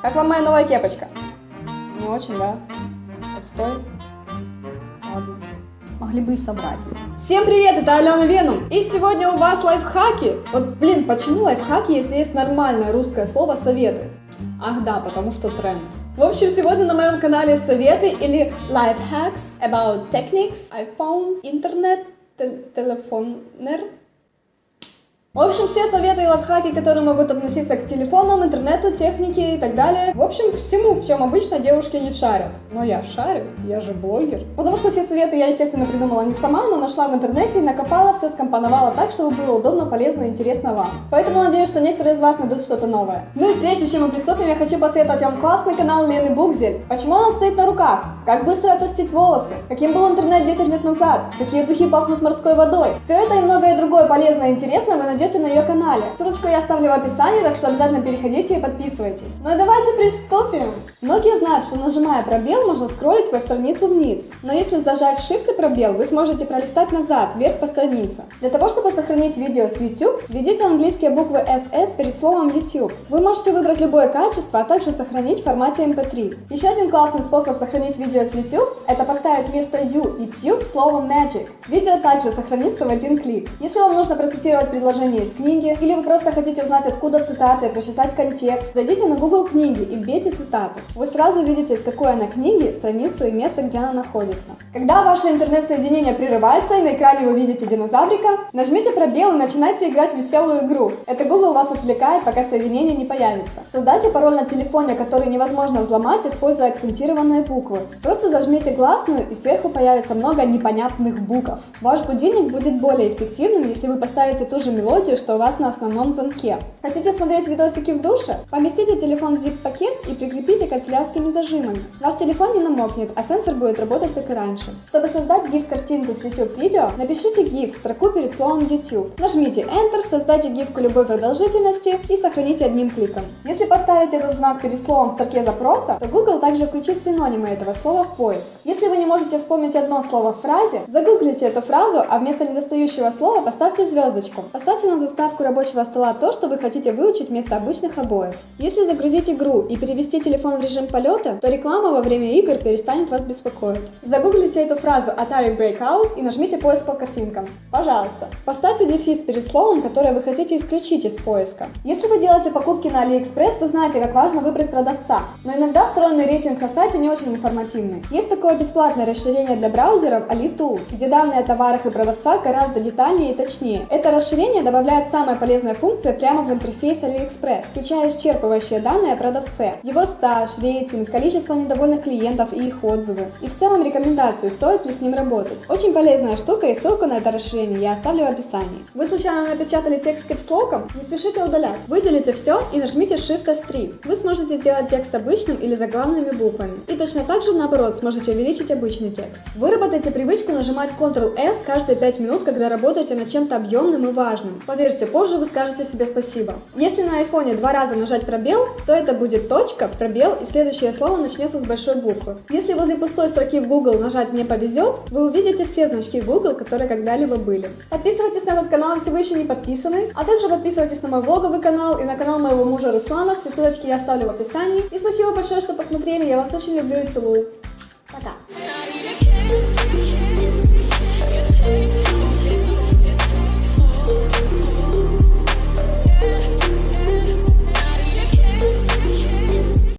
Как вам моя новая кепочка? Не очень, да? Отстой. Ладно. Могли бы и собрать. Всем привет, это Алена Веном. И сегодня у вас лайфхаки. Вот, блин, почему лайфхаки, если есть нормальное русское слово советы? Ах да, потому что тренд. В общем, сегодня на моем канале советы или lifehacks about techniques, iPhones, интернет, телефонер. В общем, все советы и лайфхаки, которые могут относиться к телефонам, интернету, технике и так далее. В общем, к всему, в чем обычно девушки не шарят. Но я шарю, я же блогер. Потому что все советы я, естественно, придумала не сама, но нашла в интернете и накопала, все скомпоновала так, чтобы было удобно, полезно и интересно вам. Поэтому надеюсь, что некоторые из вас найдут что-то новое. Ну и прежде чем мы приступим, я хочу посоветовать вам классный канал Лены Букзель. Почему она стоит на руках? Как быстро отрастить волосы? Каким был интернет 10 лет назад? Какие духи пахнут морской водой? Все это и многое другое полезное и интересное вы найдете на ее канале. Ссылочку я оставлю в описании, так что обязательно переходите и подписывайтесь. Ну и давайте приступим. Многие знают, что нажимая пробел, можно скроллить веб-страницу вниз. Но если зажать Shift и пробел, вы сможете пролистать назад, вверх по странице. Для того, чтобы сохранить видео с YouTube, введите английские буквы SS перед словом YouTube. Вы можете выбрать любое качество, а также сохранить в формате MP3. Еще один классный способ сохранить видео с YouTube – это поставить вместо U и Tube слово Magic. Видео также сохранится в один клик. Если вам нужно процитировать предложение из книги, или вы просто хотите узнать, откуда цитаты, прочитать контекст, зайдите на Google книги и вбейте цитату. Вы сразу видите, из какой она книги, страницу и место, где она находится. Когда ваше интернет-соединение прерывается и на экране вы видите динозаврика, нажмите пробел и начинайте играть в веселую игру. Это Google вас отвлекает, пока соединение не появится. Создайте пароль на телефоне, который невозможно взломать, используя акцентированные буквы. Просто зажмите гласную, и сверху появится много непонятных букв. Ваш будильник будет более эффективным, если вы поставите ту же мелодию, что у вас на основном звонке. Хотите смотреть видосики в душе? Поместите телефон в zip-пакет и прикрепите канцелярскими зажимами. Ваш телефон не намокнет, а сенсор будет работать как и раньше. Чтобы создать GIF-картинку с YouTube-видео, напишите GIF в строку перед словом YouTube. Нажмите Enter, создайте гифку любой продолжительности и сохраните одним кликом. Если поставить этот знак перед словом в строке запроса, то Google также включит синонимы этого слова в поиск. Если вы не можете вспомнить одно слово в фразе, загуглите эту фразу, а вместо недостающего слова поставьте звездочку. Поставьте на заставку рабочего стола то, что вы хотите выучить вместо обычных обоев. Если загрузить игру и перевести телефон в режим полета, то реклама во время игр перестанет вас беспокоить. Загуглите эту фразу Atari Breakout и нажмите поиск по картинкам. Пожалуйста. Поставьте дефис перед словом, которое вы хотите исключить из поиска. Если вы делаете покупки на AliExpress, вы знаете, как важно выбрать продавца. Но иногда встроенный рейтинг на сайте не очень информативный. Есть такое бесплатное расширение для браузеров AliTools, где данные о товарах и продавцах гораздо детальнее и точнее. Это расширение добавляет самые полезные функции прямо в интерфейс AliExpress, включая исчерпывающие данные о продавце, его стаж, рейтинг, количество недовольных клиентов и их отзывы. И в целом рекомендации, стоит ли с ним работать. Очень полезная штука, и ссылку на это расширение я оставлю в описании. Вы случайно напечатали текст кэпслоком? Не спешите удалять. Выделите все и нажмите Shift F3. Вы сможете сделать текст обычным или заглавными буквами. И точно так же наоборот сможете увеличить обычный текст. Выработайте привычку нажимать Ctrl-S каждые 5 минут, когда работаете над чем-то объемным и важным. Поверьте, позже вы скажете себе спасибо. Если на айфоне 2 раза нажать пробел, то это будет точка, пробел и следующее слово начнется с большой буквы. Если возле пустой строки в Google нажать «Не повезет», вы увидите все значки Google, которые когда-либо были. Подписывайтесь на этот канал, если вы еще не подписаны, а также подписывайтесь на мой влоговый канал и на канал моего мужа Руслана, все ссылочки я оставлю в описании. И спасибо большое, что посмотрели, я вас очень люблю и целую.